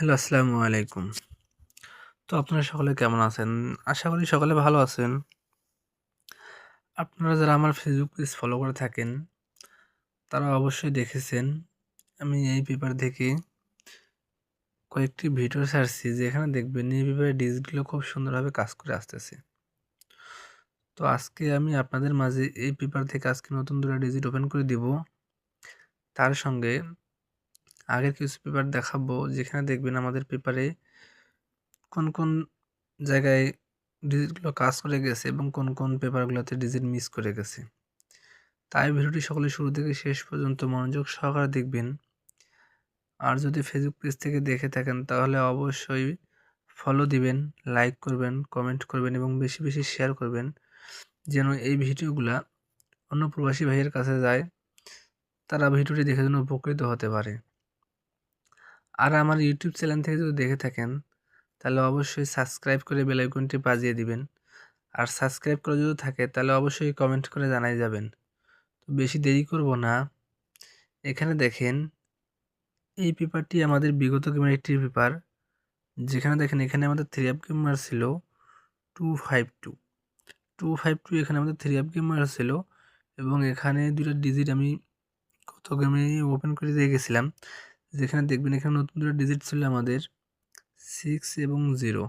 Hello, আসসালামু আলাইকুম। তো আপনারা সকলে কেমন আছেন? আশা করি সকলে ভালো আছেন। আপনারা যারা আমার ফেসবুক পেজ ফলো করে থাকেন, তারা অবশ্যই দেখেছেন আমি এই পেপার থেকে কয়েকটি ভিডিও ছাড়ছি, যেখানে দেখবেন এই পেপারের ডিজিটগুলো খুব সুন্দরভাবে কাজ করে আসতেছে। তো আজকে আমি আপনাদের মাঝে এই পেপার থেকে আজকে নতুন ২টা ডিজিট ওপেন করে দিব। তার সঙ্গে আগের কিছু পেপার দেখাবো, যেখানে দেখবেন আমাদের পেপারে কোন জায়গায় ডিজিটগুলো কাজ করে গেছে এবং কোন পেপারগুলোতে ডিজিট মিস করে গেছে। তাই ভিডিওটি সকলে শুরু থেকে শেষ পর্যন্ত মনোযোগ সহকারে দেখবেন। আর যদি ফেসবুক পেজ থেকে দেখে থাকেন তাহলে অবশ্যই ফলো দিবেন, লাইক করবেন, কমেন্ট করবেন এবং বেশি বেশি শেয়ার করবেন, যেন এই ভিডিওগুলা অন্য প্রবাসী ভাইয়ের কাছে যায়, তারা ভিডিওটি দেখে যেন উপকৃত হতে পারে। আর আমার ইউটিউব চ্যানেল থেকে যদি দেখে থাকেন তাহলে অবশ্যই সাবস্ক্রাইব করে বেল আইকনটি বাজিয়ে দিবেন। আর সাবস্ক্রাইব করে যদি থাকে তাহলে অবশ্যই কমেন্ট করে জানাই যাবেন। তো বেশি দেরি করব না, এখানে দেখেন এই পেপারটি আমাদের বিগত গেমের একটি পেপার, যেখানে দেখেন এখানে আমাদের 3 আপ গেম মার ছিল 252 এখানে আমাদের 3 আপ গেম মার ছিল এবং এখানে দুইটা ডিজিট আমি গত গেমে ওপেন করে দিয়ে গেছিলাম, যেখানে দেখবেন এখানে নতুন দুটো ডিজিট ছিল আমাদের 6 এবং 0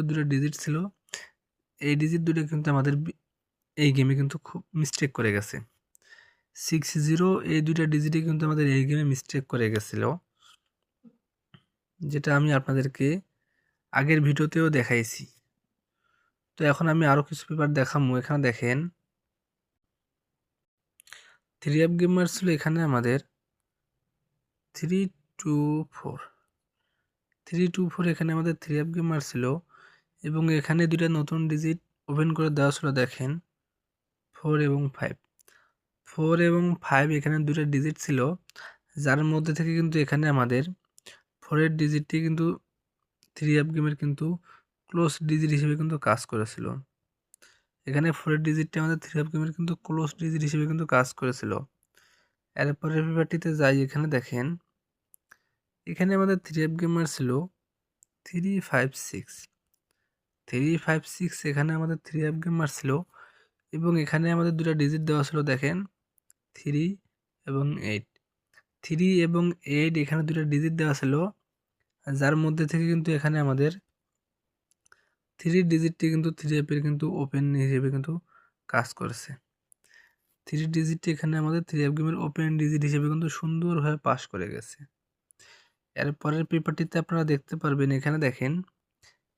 দুটো ডিজিট ছিল। এই ডিজিট দুটো কিন্তু আমাদের এই গেমে কিন্তু খুব মিস্টেক করে গেছে। 60 এই দুইটা ডিজিটে কিন্তু আমাদের এই গেমে মিস্টেক করে গেছিলো, যেটা আমি আপনাদেরকে আগের ভিডিওতেও দেখাইছি। তো এখন আমি আরও কিছু পেপার দেখাবো। এখানে দেখেন 3 আপ গেমার ছিল এখানে আমাদের 324 এখানে আমাদের 3 আপ গেমার ছিল এবং এখানে দুইটা নতুন ডিজিট ওপেন করে দেওয়া ছিল, দেখেন 4 এবং 5 এখানে দুইটা ডিজিট ছিল, যার মধ্যে থেকে কিন্তু এখানে আমাদের 4-এর ডিজিটটি কিন্তু 3 আপ গেমের কিন্তু ক্লোজ ডিজিট হিসেবে কিন্তু কাজ করেছিল। এখানে 4-এর ডিজিটটি আমাদের 3 আপ গেমের কিন্তু ক্লোজ ডিজিট হিসেবে কিন্তু কাজ করেছিল। এরপরের পেপারটিতে যাই, এখানে দেখেন এখানে আমাদের 3 আপ গেমার ছিল 356 এখানে আমাদের 3 আপ গেমার ছিল এবং এখানে আমাদের দুটো ডিজিট দেওয়া ছিল, দেখেন 3 এবং 8 এখানে দুটো ডিজিট দেওয়া ছিল, যার মধ্যে থেকে কিন্তু এখানে আমাদের 3 ডিজিটটি কিন্তু 3 অ্যাপের কিন্তু ওপেন হিসেবে কিন্তু কাজ করেছে। 3 ডিজিটটি এখানে আমাদের 3 অ্যাপ গেমের ওপেন ডিজিট হিসেবে কিন্তু সুন্দরভাবে পাস করে গেছে। এর পরের পেপারটিতে আপনারা দেখতে পারবেন, এখানে দেখেন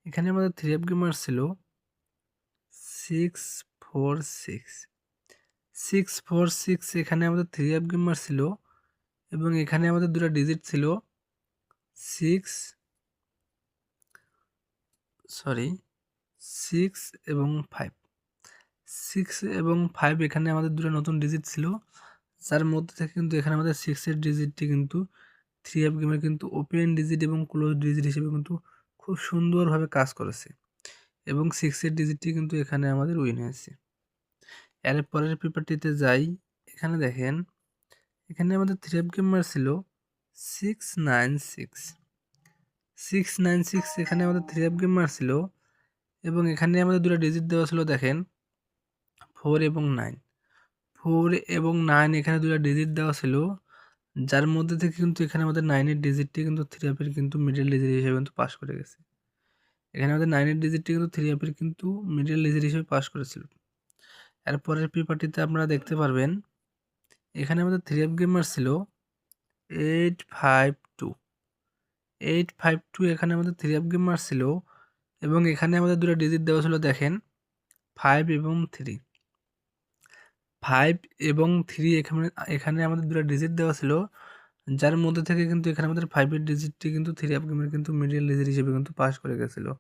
এখানে আমাদের 3 অ্যাপ গেমার ছিল 646 এখানে আমাদের 3 অ্যাপ গেমার ছিল এবং এখানে আমাদের দুটো ডিজিট ছিল 6 এবং 5 এখানে আমাদের দুটো নতুন ডিজিট ছিল, যার মধ্যে থেকে কিন্তু এখানে আমাদের 6-এর ডিজিটটি কিন্তু 3 অ্যাপ গেমের কিন্তু ওপেন ডিজিট এবং ক্লোজ ডিজিট হিসেবে কিন্তু খুব সুন্দরভাবে কাজ করেছে এবং 6-এর ডিজিটটি কিন্তু এখানে আমাদের উইন হয়েছে। এর পরের পেপারটিতে যাই, এখানে দেখেন এখানে আমাদের 3 অ্যাপ গেমার ছিল 696 এখানে আমাদের 3 অ্যাপ গেমার ছিল এবং এখানে আমাদের দুটো ডিজিট দেওয়া ছিল, দেখেন 4 এবং 9 এখানে দুটো ডিজিট দেওয়া ছিল, যার মধ্যে থেকে কিন্তু এখানে আমাদের 9-এর ডিজিটটি কিন্তু 3 অ্যাপের কিন্তু মিডল ডিজিট হিসেবে কিন্তু পাস করে গেছে। এখানে আমাদের 9-এর ডিজিটটি কিন্তু 3 অ্যাপের কিন্তু মিডল ডিজিট হিসেবে পাস করেছিল। এরপরের পেপারটিতে আপনারা দেখতে পারবেন এখানে আমাদের 3 অ্যাপ গেমার ছিল 852 এখানে আমাদের 3 অ্যাপ গেমার ছিল এবং এখানে আমাদের দুটো ডিজিট দেওয়া ছিল, দেখেন 5 এবং 3 এখানে আমাদের দুটো ডিজিট দেওয়া ছিল, যার মধ্যে থেকে কিন্তু এখানে আমাদের 5-এর ডিজিটটি কিন্তু 3 অ্যাপ গেমের কিন্তু মিডল ডিজিট হিসেবে কিন্তু পাস করে গেছিলো।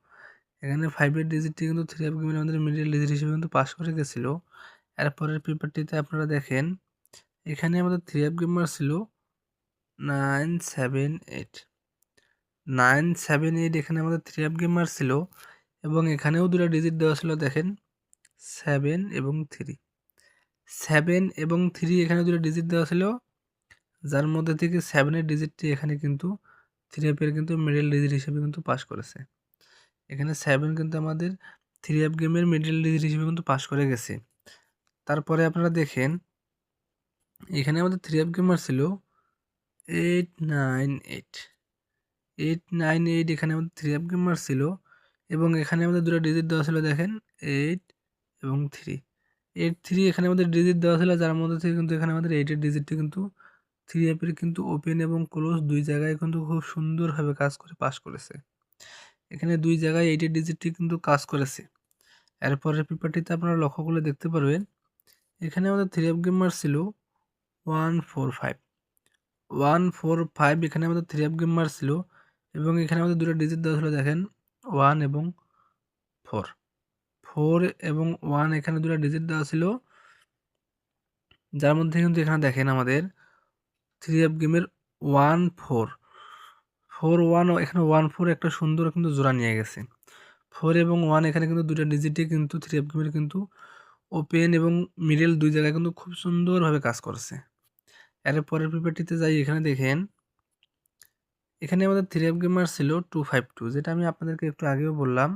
এখানে 5-এর ডিজিটটি কিন্তু 3 অ্যাপ গেমের আমাদের মিডল ডিজিট হিসেবে কিন্তু পাস করে গেছিলো। এরপরের পেপারটিতে আপনারা দেখেন এখানে আমাদের 3 অ্যাপ গেমার ছিল 978 এখানে আমাদের 3 অ্যাপ গেমার ছিল এবং এখানেও দুটো ডিজিট দেওয়া ছিল, দেখেন 7 এবং 3 এখানে দুটো ডিজিট দেওয়া ছিল, যার মধ্যে থেকে 7-এর ডিজিটটি এখানে কিন্তু 3 অ্যাপের কিন্তু মিডল ডিজিট হিসেবে কিন্তু পাস করেছে। এখানে 7 কিন্তু আমাদের 3 অ্যাপ গেমের মিডল ডিজিট হিসেবে কিন্তু পাস করে গেছে। তারপরে আপনারা দেখেন এখানে আমাদের 3 অ্যাপ গেমার ছিল 898 898 এখানে আমাদের 3 অ্যাপ গেমার ছিল এবং এখানে আমাদের দুটো ডিজিট দেওয়া ছিল দেখেন 8 এবং 3 8 3 এখানে আমাদের ডিজিট দেওয়া ছিল, যার মধ্যে থেকে কিন্তু এখানে আমাদের 8 এর ডিজিটটি কিন্তু 3 অ্যাপের কিন্তু ওপেন এবং ক্লোজ দুই জায়গায় কিন্তু খুব সুন্দরভাবে কাজ করে পাস করেছে। এখানে দুই জায়গায় 8 এর ডিজিটটি কিন্তু কাজ করেছে। এরপরের পেপারটিতে আপনারা লক্ষ্য করলে দেখতে পারবেন এখানে আমাদের 3 অ্যাপ গেমার ছিল 145 145 এখানে আমাদের 3 অ্যাপ গেমার ছিল এবং এখানে আমাদের দুটো ডিজিট দেওয়া ছিল দেখেন 1 এবং 4 4 এবং 1 এখানে দুটো ডিজিট দেওয়া ছিল, যার মধ্যে কিন্তু এখানে দেখেন আমাদের 3 অ্যাপ গেমের 1 4 4 1 এখানে 1 4 একটা সুন্দর কিন্তু জোড়া নিয়ে গেছে। 4 এবং 1 এখানে কিন্তু দুটো ডিজিটে কিন্তু 3 অ্যাপ গেমের কিন্তু ওপেন এবং মিডল দুই জায়গায় কিন্তু খুব সুন্দরভাবে কাজ করছে। এর পরের পেপারটিতে যাই, এখানে দেখেন এখানে আমাদের 3 অ্যাপ গেমার ছিল 252, যেটা আমি আপনাদেরকে একটু আগেও বললাম।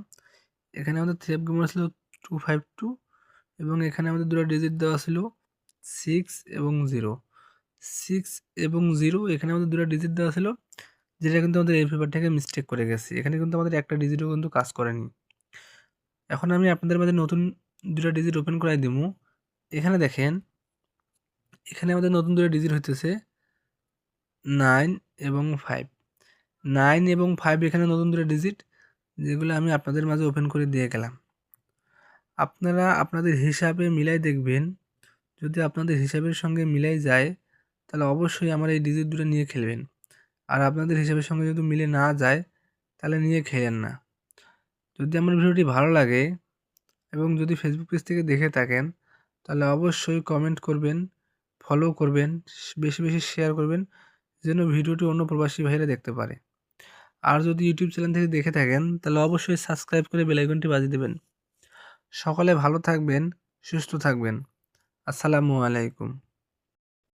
এখানে আমাদের 3 অ্যাপ গেমার ছিল 252 এবং এখানে আমাদের দুটো ডিজিট দেওয়া ছিল 6 এবং 0 6 এবং 0 এখানে আমাদের দুটো ডিজিট দেওয়া ছিল, যেটা কিন্তু আমাদের এই পেপারটাকে মিস্টেক করে গেছে। এখানে কিন্তু আমাদের একটা ডিজিটও কিন্তু কাজ করেনি। এখন আমি আপনাদের মাঝে নতুন দুটো ডিজিট ওপেন করাই দিমু। এখানে দেখেন এখানে আমাদের নতুন দুটো ডিজিট হইতেছে 9 এবং 5 9 এবং 5 এখানে নতুন দুটো ডিজিট, যেগুলো আমি আপনাদের মাঝে ওপেন করে দিয়ে গেলাম। আপনারা আপনাদের হিসাবে মিলাই দেখবেন, যদি আপনাদের হিসাবের সঙ্গে মিলাই যায় তাহলে অবশ্যই আমার এই ডিজিট দুটো নিয়ে খেলবেন, আর আপনাদের হিসাবের সঙ্গে যদি মিলে না যায় তাহলে নিয়ে খেলেন না। যদি আমার ভিডিওটি ভালো লাগে এবং যদি ফেসবুক পেজ থেকে দেখে থাকেন তাহলে অবশ্যই কমেন্ট করবেন, ফলো করবেন, বেশি বেশি শেয়ার করবেন, যেন ভিডিওটি অন্য প্রবাসী ভাইরা দেখতে পারে। আর যদি ইউটিউব চ্যানেল থেকে দেখে থাকেন তাহলে অবশ্যই সাবস্ক্রাইব করে বেল আইকনটি বাজিয়ে দেবেন। সকলে ভালো থাকবেন, সুস্থ থাকবেন। আসসালামু আলাইকুম।